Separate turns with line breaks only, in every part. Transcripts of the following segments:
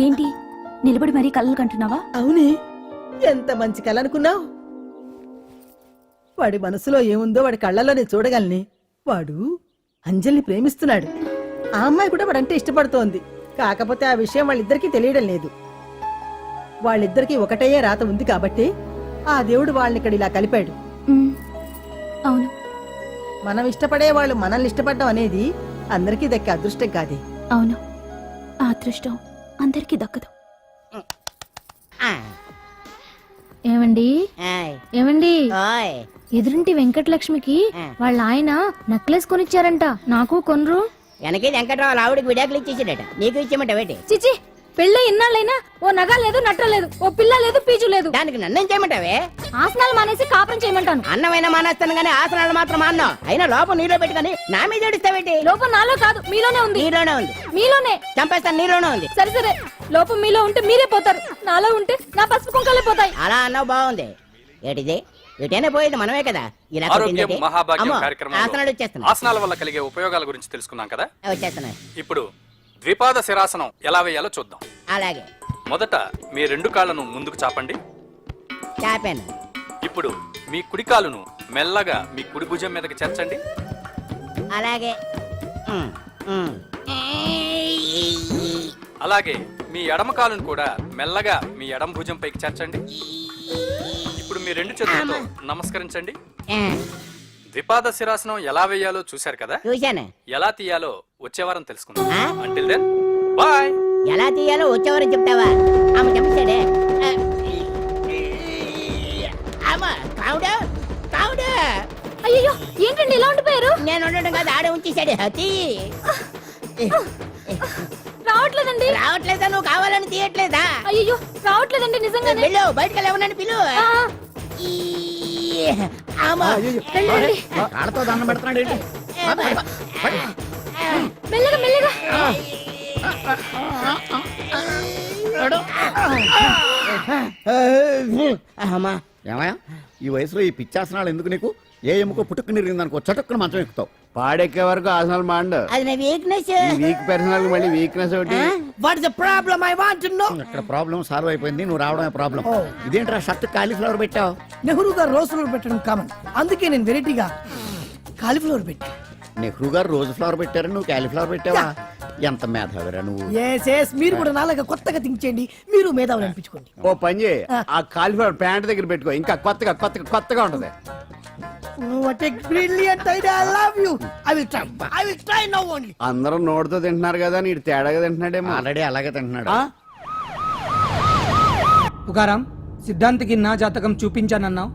ఏంటి నిలబడి మరీ కళ్ళలు కంటున్నావా?
అవునే, ఎంత మంచి కళ అనుకున్నావు. వాడి మనసులో ఏముందో వాడి కళ్ళలోనే చూడగలని. వాడు అంజలిని ప్రేమిస్తున్నాడు. ఆ అమ్మాయి కూడా వాడంటే ఇష్టపడుతోంది. కాకపోతే ఆ విషయం వాళ్ళిద్దరికీ తెలియడం లేదు. వాళ్ళిద్దరికీ ఒకటయ్యే రాత ఉంది కాబట్టి ఆ దేవుడు వాళ్ళని ఇక్కడ ఇలా కలిపాడు.
అవును,
మనం ఇష్టపడే వాళ్ళు మనల్ని ఇష్టపడడం అనేది అందరికీ దక్కే అదృష్టం కాదే.
అవును, ఆ అదృష్టం అందరికీ దక్కదు.
ఏమండి ఏమండి ఎదురింటి వెంకటలక్ష్మికి వాళ్ళ ఆయన నెక్లెస్ కొనిచ్చారంట, నాకు కొనరు.
వెనకే వెంకట్రావు ఆవిడకి విడాకులు ఇచ్చేసాడట, నీకు ఇచ్చేమంటావేటి?
చిచి, పెళ్ళి ఇన్నాళ్ళైనా ఓ నగ లేదు, నట్ట లేదు, ఓ పిల్ల లేదు, పీచు లేదు.
దానికి నన్నేం చేయమంటావే?
ఆసనాలు మానేసి కాపురం చేయమంటాను.
అన్నమైనా మానేస్తాను గానీ ఆసనాలు మాత్రం మాన్నా. అయినా లోపం నీలో పెట్టుకొని నా మీద ఏడుస్తావేటి?
లోపం నాలో కాదు, మీలోనే ఉంది.
నీలోనే ఉంది.
మీలోనే
చంపేస్తాను, నీలోనే ఉంది.
సరే సరే, లోపం మీలో ఉంటే మీరే పోతారు, నాలో ఉంటే నా పసుపు కుంకాలే పోతాయి.
అలా అన్నావు, బాగుంది. ఏటిది? ఎటైనా పోయేది మనమే కదా. ఇలా
ఆరోగ్యం మహాభాగ్యం కార్యక్రమంలో
ఆసనాలు వచ్చేస్తున్నాయి.
ఆసనాల వల్ల కలిగే ఉపయోగాల గురించి తెలుసుకున్నాం కదా.
వచ్చేస్తున్నాయి.
ఇప్పుడు ద్విపాద శిరాసనం ఎలా వేయాలో చూద్దాం.
అలాగే.
మొదట మీ రెండు కాళ్ళను ముందుకు చాపండి.
చాపాను.
ఇప్పుడు మీ కుడి కాలును మెల్లగా మీ కుడి భుజం మీదకి చేర్చండి.
అలాగే.
అలాగే మీ ఎడమ కాలును కూడా మెల్లగా మీ ఎడమ భుజం పైకి చేర్చండి. ఇప్పుడు మీ రెండు చేతులతో నమస్కరించండి. ద్విపాద శిరాసనం ఎలా వేయాలో చూశారు కదా.
చూశాను.
ఎలా తీయాలో వచ్చే వారం తెలుసుకుందాం. Until then bye.
ఎలా తీయాలో వచ్చేవారు చెప్తావా? ఆమె చంపేశాడే.
అయ్యో, ఏంటండి ఇలా ఉండిపోయారు?
నేను ఉండడం కాదు, ఆడే ఉంచేశాడు.
రావట్లేదండి.
రావట్లేదా? నువ్వు కావాలని తీయట్లేదా?
అయ్యో, రావట్లేదండి నిజంగానే.
వెళ్ళు, బయటకు వెళ్ళవనని పిలు.
కాళ్ళతో దండం పెడుతున్నాడు.
మెల్లగా మెల్లగా.
ఏమయ్యా, ఈ వయసులో ఈ పిచ్చాసనాలు ఎందుకు నీకు? ఏ ఎముకో పుట్టుకు నిరిగిందనుకో చటుక్కున మంచం ఎక్కుతావు.
పాడెక్కే వరకు ఆసనాలు మాండు.
అది నా వీక్నెస్.
వీక్ పర్సనల్ మళ్ళీ వీక్నెస్ ఒకటి.
What is the problem? I want to know.
ఇక్కడ ప్రాబ్లం సాల్వ్ అయిపోయింది, నువ్వు రావడమే ప్రాబ్లం. ఇదేంట్రా షర్ట్ కాలీఫ్లవర్ పెట్టావు?
నెహ్రూ గారు రోజ్ ఫ్లవర్ పెట్టడం కామన్, అందుకే నేను వెరైటీగా కాలీఫ్లవర్ పెట్టా.
నెహ్రూ గారు రోజు ఫ్లవర్ పెట్టారు, నువ్వు కాలీఫ్లవర్ పెట్టావా? ఎంత మేధావిరా నువ్వు.
మీరు కూడా నాలాగా కొత్తగా థింక్ చేయండి, మీరు మేధావులు అనిపించుకోండి.
ఓ పని చేయి, ఆ కాలిఫ్లవర్ ప్యాంట్ దగ్గర పెట్టుకో, ఇంకా కొత్తగా ఉంటది.
What a brilliant idea. I love you. I will try now only.
అందరూ నోటితో తింటున్నారు కదా, నీడు తేడాగా తింటున్నాడేమో.
ఆల్రెడీ అలాగే తింటున్నాడు.
పుకారం, సిద్ధాంతికి నా జాతకం చూపించానన్నావు,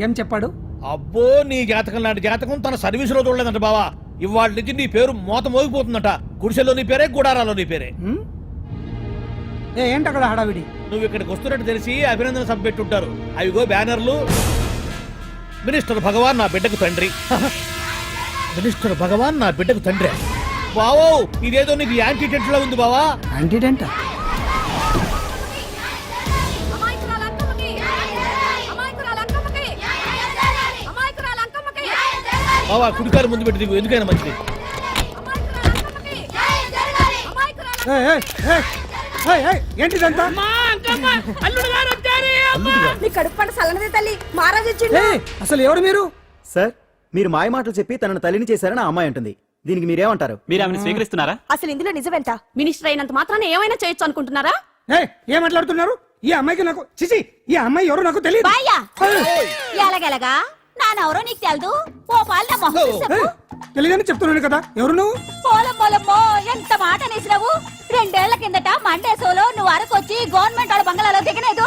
ఏం చెప్పాడు?
అబ్బో, నీ జాతకం లాంటి జాతకం తన సర్వీస్ లో చూడలేదంట బావా. ఇవాళ నుంచి నీ పేరు మోత మోగిపోతుందట. గుడిసెలో నీ పేరే, గుడారాలో నీ పేరే.
ఏంటి అక్కడ హడావిడి?
నువ్వు ఇక్కడికి వస్తున్నట్టు తెలిసి అభినందన సభ పెట్టుంటారు. అవిగో బ్యానర్లు. మినిస్టర్ భగవాన్ నా బిడ్డకు తండ్రి. మినిస్టర్ భగవాన్ నా బిడ్డకు తండ్రి. బావో, ఇదేదో నీకు యాంటీటెంట్ లో ఉంది బావా.
యాంటీటెంట్?
బావా, కుడికారు ముందు పెట్టి దిగు, ఎందుకైనా మంచిది.
ఏంటిదంతా? అసలు ఎవరు మీరు?
సార్, మీరు మాయ మాటలు చెప్పి తనను తల్లిని చేశారని ఆ అమ్మాయి అంటుంది. దీనికి మీరేమంటారు?
మీరు ఆమెను స్వీకరిస్తున్నారా?
అసలు ఇందులో నిజమేంట? మినిస్టర్ అయినంత మాత్రాన ఏమైనా చేయొచ్చు అనుకుంటున్నారా?
ఏం మాట్లాడుతున్నారు? ఈ అమ్మాయికి నాకు చిచి, ఈ అమ్మాయి ఎవరో నాకు తెలియదు.
ఎలాగెలగా నానెవరో నీకు తెలదు. ఓ పాల మొహం చెప్పు.
తెలియదని చెప్తున్నాను కదా, ఎవరు నువ్వు?
పోలమ్మో, ఎంత మాట అనేసినావు. 2 ఏళ్ల కిందట మండేసోలో నువ్వు అరకొచ్చి గవర్నమెంట్ వాళ్ళ బంగ్లాలో దిగలేదు.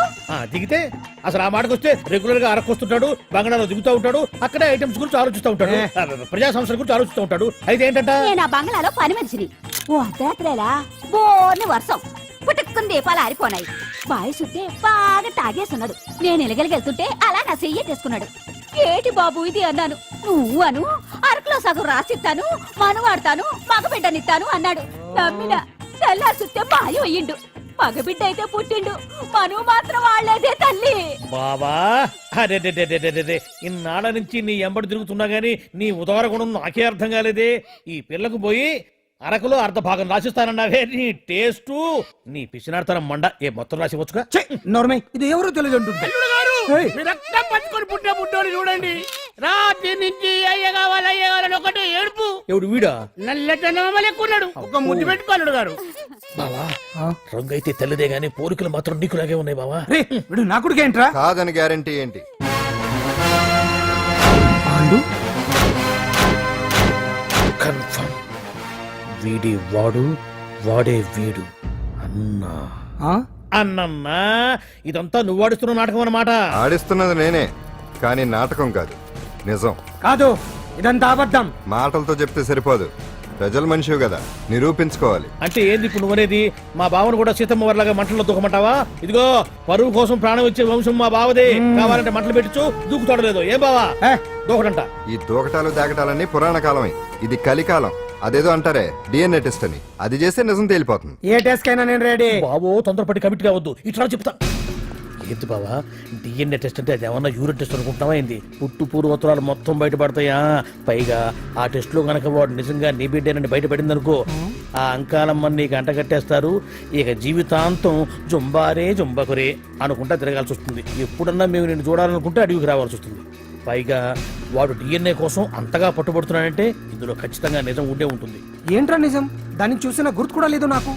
దిగితే అసలు ఆ మాటకు వస్తే రెగ్యులర్ గా అరకొస్తుంటాడు, బంగాళాలో దిగుతూ ఉంటాడు, అక్కడే ఐటమ్స్ గురించి ఆలోచిస్తూ ఉంటాడు, ప్రజా సంస్థల గురించి ఆలోచిస్తూ ఉంటాడు. అయితే ఏంటంట,
నేను ఆ బంగ్లాలో పని మనిషిని. ఓ అర్ధరాత్రేలా బోర్ని వర్షం పుట్టుకుని దీపాలు ఆరిపోనాయి. బాయ్ సుట్టే బాగా తాగేస్తున్నాడు. నేను ఎలగలిగెళ్తుంటే అలా నా చెయ్యి తీసుకున్నాడు. ఏటి బాబు ఇది అన్నాను. నువ్వు అను, అరకులో సగం రాసిస్తాను, మనువాడతాను, మగబిడ్డనిస్తాను అన్నాడు. నమ్మిన తెల్లారి సుట్టే బాయి అయ్యిండు. మగబిడ్డ అయితే పుట్టిండు, మనువు మాత్రం వాళ్లేదే తల్లి.
బాబా, అరే ఇన్నాళ్ళ నుంచి నీ ఎంబడి తిరుగుతున్నా గానీ నీ ఉదార గుణం నాకే అర్థం కాలేదే. ఈ పిల్లకు పోయి అరకులో అర్ధ భాగం రాసిస్తానన్నావే నీ టేస్టు నీ పిచ్చినాడతనం మండ ఏ మొత్తం రాసివచ్చుగా.
నోర్మై ఇది ఎవరో తెలియదు అంటుంటే ఏయ్.
మీ రక్తం పంచుకొని పుట్టే పుట్టోడు చూడండి. రాత్రి నుంచి అయ్య కావాలని ఒకటే ఏడుపు. ఎవడు వీడా? నల్లెక్కున్నాడు. ఒక ముద్దు పెట్టుకోలేడు గారు. బావా రంగు అయితే తెల్లదే గానీ పోలికలు మాత్రం నీకులాగే ఉన్నాయి బావా.
రే వీడు నా కొడుకేంట్రా?
కాదని గ్యారంటీ ఏంటి?
పాండు
కన్ఫర్మ్ వీడి వాడు వాడే వీడు అన్నా.
ఆ?
అన్నమ్మా ఇదంతా నువ్వు ఆడుస్తున్న నాటకం అన్నమాట.
ఆడిస్తున్నది నేనే, కానీ నాటకం కాదు, నిజం.
కాదు ఇదంతా అబద్ధం.
మాటలతో చెప్తే సరిపోదు, ప్రజల మనిషివి కదా, నిరూపించుకోవాలి.
అంటే ఏంది ఇప్పుడు నువ్వనేది? మా బావను కూడా సీతమ్మ వారిలాగా మంటల్లో దూకమంటావా? ఇదిగో పరువు కోసం ప్రాణం ఇచ్చే వంశం మా బావదే. కావాలంటే మంటలు పెట్టచ్చు, దూకుతాడలేదు. ఏం బావా దూకడంట?
ఈ దూకటాలు దాకటాలన్నీ పురాణ కాలమే, ఇది కలికాలం. అదేదో అంటారే డిఎన్ఏ టెస్ట్ అని, అది చేస్తే నిజం తేలిపోతుంది.
ఏ టెస్ట్ కైనా నేను రెడీ.
బావో తొందరపడి కమిట్ కావద్దు, ఇట్లా చెప్తా. ఏంది బావా డిఎన్ఏ టెస్ట్ అంటే అది ఏమన్నా యూరిన్ టెస్ట్ అనుకుంటావా ఏంది? పుట్టు పూర్వోత్తరాలు మొత్తం బయటపడతాయా? పైగా ఆ టెస్ట్ లో గనక వాడు నిజంగా నీ బిడ్డేనని బయటపడింది అనుకో, ఆ అంకాలమ్మని నీకు అంటగట్టేస్తారు. ఇక జీవితాంతం జుంబారే జుంబకురే అనుకుంటా తిరగాల్సి వస్తుంది. ఎప్పుడన్నా మేము నేను చూడాలనుకుంటే అడవికి రావాల్సి వస్తుంది. పైగా వాడు డిఎన్ఏ కోసం అంతగా పట్టుబడుతున్నాడంటే ఇందులో ఖచ్చితంగా నిజం ఉండే ఉంటుంది.
ఏంట్రా నిజం? దాన్ని చూసిన గుర్తు కూడా లేదు నాకు.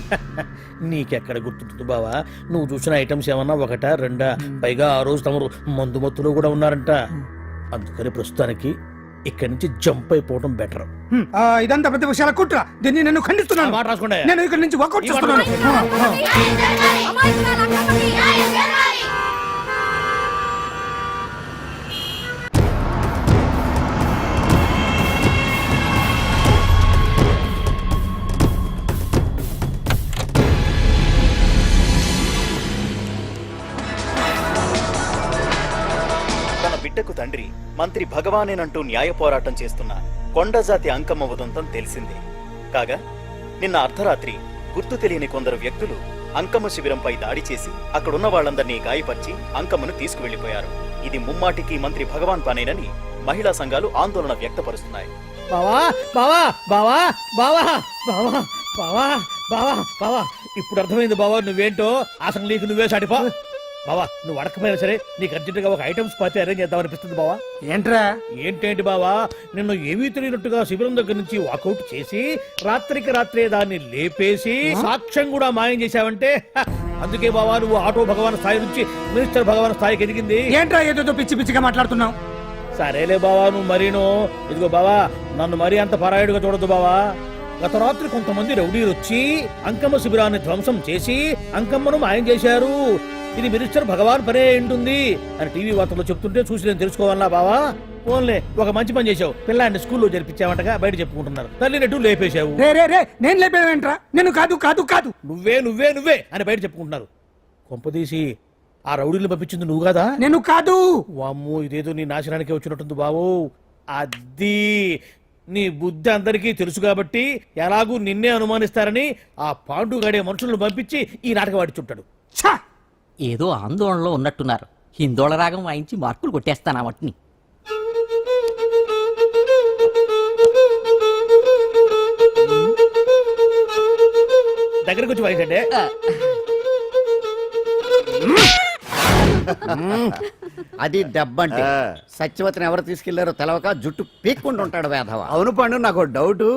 నీకెక్కడ గుర్తుంటుంది బావా? నువ్వు చూసిన ఐటమ్స్ ఏమన్నా ఒకటా రెండా? పైగా ఆ రోజు తమరు మందు మత్తులో కూడా ఉన్నారంట. అందుకని ప్రస్తుతానికి ఇక్కడి నుంచి జంప్ అయిపోవడం బెటర్.
ఇదంతా పెద్ద విషయాల కుట్ర. దీన్ని నేను ఖండిస్తున్నాను.
మాట రాసుకోండి.
నేను ఇక్కడి నుంచి వర్కౌట్ చేస్తున్నాను.
తన బిడ్డకు తండ్రి మంత్రి భగవానేనంటూ న్యాయ పోరాటం చేస్తున్న కొండజాతి అంకమ్మ ఉదంతం తెలిసిందే. కాగా నిన్న అర్ధరాత్రి గుర్తు తెలియని కొందరు వ్యక్తులు అంకమ్మ శిబిరంపై దాడి చేసి అక్కడున్న వాళ్ళందరినీ గాయపరిచి అంకమ్మను తీసుకువెళ్లిపోయారు. ఇది ముమ్మాటికి మంత్రి భగవాన్ పనేనని మహిళా సంఘాలు ఆందోళన వ్యక్తపరుస్తున్నాయి.
బావా బావా బావా బావా బావా బావా బావా బావా ఇప్పుడు అర్థమైంది బావా నువ్వేంటో. అసలు నీకు నువ్వే సాటిపో బావా. నువ్వు అడకపోయినా సరే నీకు అర్జెంట్ గా ఒక ఐటమ్స్ పార్టీ అరేంజ్ చేద్దాం అనిపిస్తుంది బావా.
ఏంట్రా?
ఏంటేంటి బావా, నిన్ను ఏమీ తెలియనట్టుగా శిబిరం దగ్గర నుంచి వాకౌట్ చేసి రాత్రికి రాత్రే దాన్ని లేపేసి సాక్ష్యం కూడా మాయం చేశావంటే అందుకే బావా నువ్వు ఆటో భగవాన్ స్థాయి నుంచి మినిస్టర్ భగవాన్ స్థాయికి ఎదిగింది.
ఏంట్రా ఏదో పిచ్చి పిచ్చిగా మాట్లాడుతున్నావు?
సరేలే బావా నువ్వు మరీను. ఇదిగో బావా నన్ను మరీ అంత పరాయుడుగా చూడద్దు బావా. గత రాత్రి కొంతమంది రౌడీలు వచ్చి అంకమ్మ శిబిరాన్ని ధ్వంసం చేసి అంకమ్మను మాయం చేశారు. ఇది మినిస్టర్ భగవాన్ పనే ఉంటుంది అని టీవీ వార్తల్లో చెప్తుంటే చూసి నేను తెలుసుకోవాలా బావా? ఓన్లే ఒక మంచి పని చేశావు, పిల్లాన్ని స్కూల్లో జరిపించావంటగా బయట చెప్పుకుంటున్నారు. తల్లి నెట్టు లేపేశావు.
నేను లేపేవేంట్రా? నేను కాదు కాదు కాదు
నువ్వే నువ్వే నువ్వే అని బయట చెప్పుకుంటున్నారు. కొంపదీసి ఆ రౌడీలు పంపించింది నువ్వు కదా?
నేను కాదు.
వామ్మో ఇదేదో నీ నాశనానికి వచ్చినట్టుంది బావు. అది నీ బుద్ధి అందరికీ తెలుసు కాబట్టి ఎలాగూ నిన్నే అనుమానిస్తారని ఆ పాండుగాడే మనుషులను పంపించి ఈ నాటకం ఆడిచుంటాడు.
ఏదో ఆందోళనలో ఉన్నట్టున్నారు. హిందోళ రాగం వాయించి మార్కులు కొట్టేస్తాను వాటిని.
దగ్గరకు వచ్చి వాయించండి.
అది దెబ్బంటే. సత్యవతిని ఎవరు తీసుకెళ్లారో తెలవక జుట్టు పీక్కుంటూ ఉంటాడు వేధవ.
అవును పండు, నాకు డౌట్.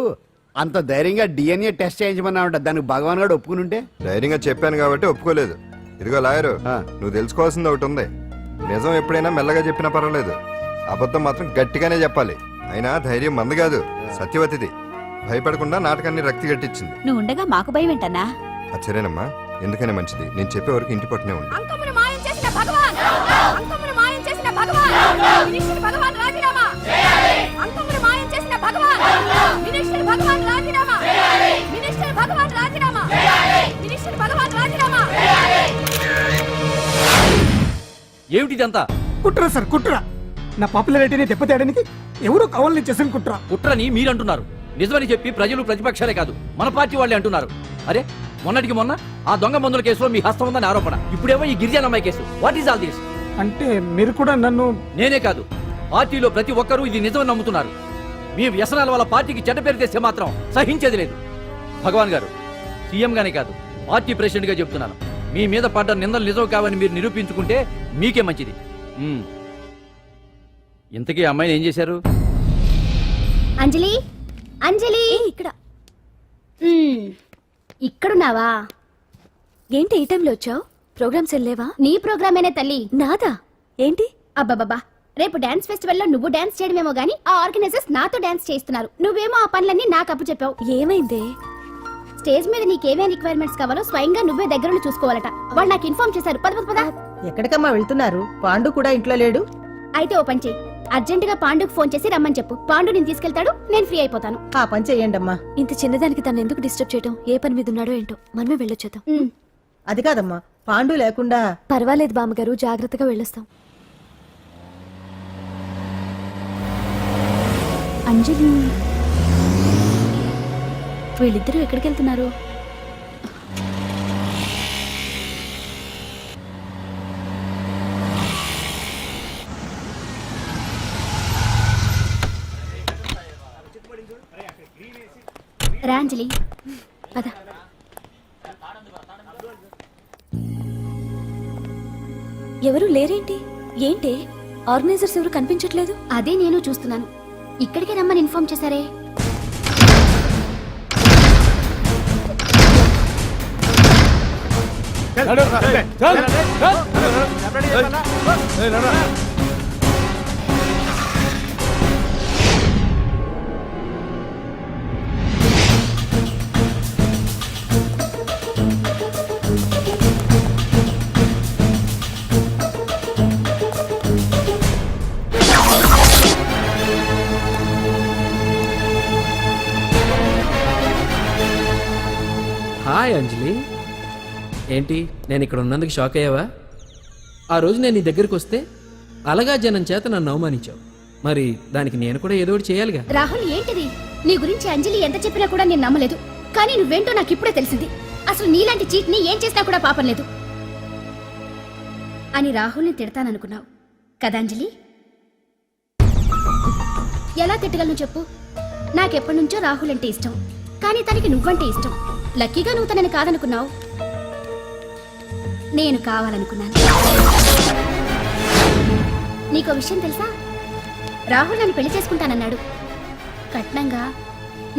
అంత ధైర్యంగా డిఎన్ఏ టెస్ట్ చేయించమన్నా ఉంటా, దానికి భగవాన్ గారు ఒప్పుకుని ఉంటే.
ధైర్యంగా చెప్పాను కాబట్టి ఒప్పుకోలేదు. ఇదిగో లాయరు, నువ్వు తెలుసుకోవాల్సింది ఒకటి ఉంది. నిజం ఎప్పుడైనా మెల్లగా చెప్పినా పర్వాలేదు, అబద్ధం మాత్రం గట్టిగానే చెప్పాలి. అయినా ధైర్యం మంది కాదు, సత్యవతిది. భయపడకుండా నాటకాన్ని రక్తి గట్టించింది.
నువ్వు ఉండగా మాకు భయం ఏంటన్నా?
సరేనమ్మా, ఎందుకనే మంచిది. నేను చెప్పే వరకు ఇంటి పట్టునే ఉంది.
అంకమ్మను మాయం చేసిన భగవాన్, అంకమ్మను మాయం చేసిన భగవాన్, మినిస్టర్ భగవాన్ రాజీనామా. అంకమ్మను మాయం చేసిన భగవాన్, మినిస్టర్ భగవాన్ రాజీనామా. మినిస్టర్ భగవాన్ రాజీనామా. మినిస్టర్ భగవాన్ రాజీనామా.
ఏమిటిదంతా?
కుట్ర సార్ కుట్ర. నా పాపులారిటీని దెబ్బతేయడానికి ఎవరో కావాలని చేసిన కుట్ర.
కుట్రని మీరంటున్నారు. నిజమని చెప్పి ప్రజలు ప్రతిపక్షాలే కాదు మన పార్టీ వాళ్ళే అంటున్నారు. అరే మొన్నటికి మొన్న ఆ దొంగ మందుల కేసులో మీ హస్తం ఉందని ఆరోపణ. ఇప్పుడేమో ఈ గిరిజన అమ్మాయి case. What is all this?
అంటే మీరు కూడా నన్ను...
నేనే కాదు, పార్టీలో ప్రతి ఒక్కరూ ఇది నిజమని నమ్ముతున్నారు. మీ వ్యసనాల వల్ల పార్టీకి చెడ్డ పేరు తెస్తే మాత్రం సహించేది లేదు. భగవాన్ గారు, సీఎం గానే కాదు పార్టీ ప్రెసిడెంట్ గా చెప్తున్నాను, మీ మీద పడ్డ నిందలు నిజం కావని మీరు నిరూపించుకుంటే మీకే మంచిది. ఇంతకీ అమ్మాయిని ఏం చేశారు?
అంజలి, అంజలి, ఇక్కడ ఇక్కడున్నావా?
ఏంటి ఈ టైంలో వచ్చావు? ప్రోగ్రామ్స్ వెళ్ళేవా?
నీ ప్రోగ్రామేనే తల్లి.
నాదా? ఏంటి?
అబ్బబ్బబ్బా, రేపు డాన్స్ ఫెస్టివల్ లో నువ్వు డాన్స్ చేయడమేమో గానీ ఆ ఆర్గనైజర్స్ నాతో డాన్స్ చేస్తున్నారు. నువ్వేమో ఆ పనులన్నీ నాకు అప్పు చెప్పావు.
ఏమైందే?
స్టేజ్ మీద నీకేమేం రిక్వైర్మెంట్స్ కావాలో స్వయంగా నువ్వే దగ్గరుండి చూసుకోవాలట. వాళ్ళు నాకు ఇన్ఫార్మ్ చేశారు. పద పద పద.
ఎక్కడికమ్మా వెళ్తున్నారు? పాండు కూడా ఇంట్లో లేడు.
అయితే ఓ పని చెయ్యి, అర్జెంట్ గా పాండుకు ఫోన్ చేసి రమ్మని చెప్పు. పాండు నేను తీసుకెళ్తాడు, నేను ఫ్రీ అయిపోతాను.
ఆ పని చెయ్యండమ్మా.
ఇంత చిన్నదానికి తను ఎందుకు డిస్టర్బ్ చేయటం? ఏ పని మీద ఉన్నాడో ఏంటో, మనమే వెళ్ళొచ్చేద్దాం.
అది కాదమ్మా, పాండు లేకుండా.
పర్వాలేదు బామ్మగారు, జాగ్రత్తగా వెళ్ళొస్తాం. అంజలి, వీళ్ళిద్దరూ ఎక్కడికి వెళ్తున్నారు?
రా అంజలి,
పద. ఎవరు లేరేంటి? ఏంటి ఆర్గనైజర్స్ ఎవరు కనిపించట్లేదు?
అదే నేను చూస్తున్నాను. ఇక్కడికే రమ్మని ఇన్ఫార్మ్ చేశారే.
హాయ్ అంజలి, ఏంటి నేను ఇక్కడ ఉన్నందుకు షాక్ అయ్యావా? ఆ రోజు నేను నీ దగ్గరికి వస్తే అలగా జనం చేత నన్ను అవమానించావు. మరి దానికి నేను కూడా ఏదో ఒకటి చేయాలిగా.
రాహుల్, ఏంటిది? నీ గురించి అంజలి ఎంత చెప్పినా కూడా నేను నమ్మలేదు. కానీ నువ్వేంటో నాకు ఇప్పుడే తెలిసింది. అసలు నీలాంటి చీట్ ని ఏం చేసినా కూడా పాపం లేదు అని రాహుల్ని తిడతాననుకున్నావు కదా అంజలి? ఎలా తిట్టగలను చెప్పు? నాకెప్పటి నుంచో రాహుల్ అంటే ఇష్టం, కానీ తనకి నువ్వంటే ఇష్టం. లక్కీగా నువ్వు తనని కాదనుకున్నావు, నేను కావాలనుకున్నాను. నీకో విషయం తెలుసా? రాహుల్ నన్ను పెళ్లి చేసుకుంటానన్నాడు. కట్నంగా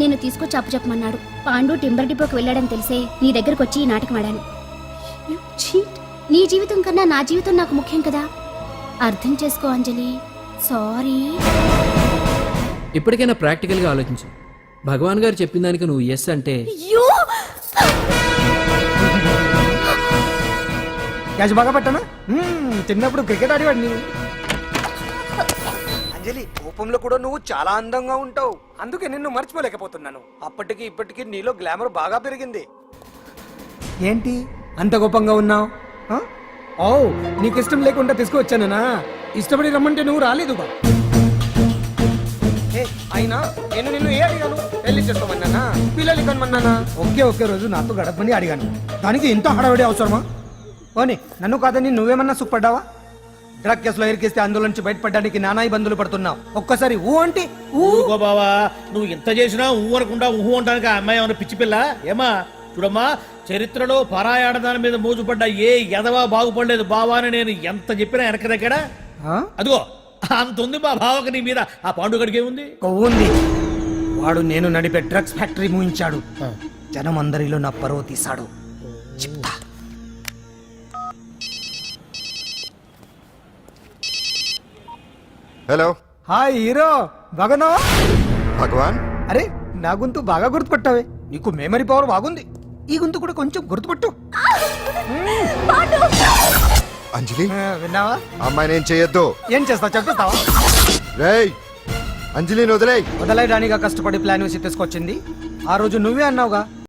నేను తీసుకొచ్చి అప్పు చెప్పమన్నాడు. పాండు టింబర్ డిపోకి వెళ్ళాడని తెలిసే నీ దగ్గరకు వచ్చి ఈ నాటకం ఆడాను. నీ జీవితం కన్నా నా జీవితం నాకు ముఖ్యం కదా. అర్థం చేసుకో అంజలి. సారీ.
ఇప్పటికైనా ప్రాక్టికల్గా ఆలోచించు. భగవాన్ గారు చెప్పిన దానికి నువ్వు ఎస్ అంటే
క్యాచ్ బాగా పట్టానా? చిన్నప్పుడు క్రికెట్ ఆడేవాడిని. అంజలి, కోపంలో కూడా నువ్వు చాలా అందంగా ఉంటావు. అందుకే నిన్ను మర్చిపోలేకపోతున్నాను. అప్పటికి ఇప్పటికి నీలో గ్లామర్ బాగా పెరిగింది. ఏంటి అంత కోపంగా ఉన్నావు? ఓ, నీకు ఇష్టం లేకుండా తీసుకువచ్చానా? ఇష్టపడి రమ్మంటే నువ్వు రాలేదుగా. అయినా నేను నిన్ను ఏ అడిగాను? పెళ్లి చేసుకోమన్నానా? పిల్లలు కనమన్నానా? ఒకే రోజు నాతో గడపని అడిగాను. దానికి ఎంతో హడావిడి అవసరమా? పోనీ నన్ను కాదని నువ్వేమన్నా సుఖపడ్డావా? డ్రగ్ కేసులో ఇరికిస్తే అందులో నుంచి బయటపడడానికి నానా ఇబ్బందులు పడుతున్నావు. ఒక్కసారి ఊ అంటే
ఊరుకో బావా, నువ్వు ఎంత చేసినా ఊ అనకుండా ఊహు అంటానికి ఆ అమ్మాయి ఏమైనా పిచ్చి పిల్ల? ఏమా చూడమ్మా, చరిత్రలో పరాయాడదాని మీద మోజుపడ్డ ఏ ఎదవా బాగుపడలేదు బావా అని నేను ఎంత చెప్పినా వెనక దగ్గర. అదిగో అంత ఉంది మా బావకి నీ మీద. ఆ పాండుగడికి ఏముంది?
కొవ్వుంది. వాడు నేను నడిపే డ్రగ్స్ ఫ్యాక్టరీ మూయించాడు. జనం అందరిలో నా పరువు తీశాడు. చెప్తా.
హలో.
హాయ్ హీరో, బాగున్నావా?
భగవాన్,
అరే నా గొంతు బాగా గుర్తుపట్టావే. నీకు మెమరీ పవర్ బాగుంది. ఈ గొంతు కూడా కొంచెం గుర్తుపట్టు.
అంజలి
విన్నావా?
అమ్మాయి నేను చేయొద్దు.
ఏం చేస్తావు చెప్పేస్తావా?
రేయ్, అంజలిని వదిలేయ్.
వదలయడానిగా కష్టపడి ప్లాన్ వేసి తీసుకొచ్చింది. ఆ రోజు నువ్వే అన్నావుగా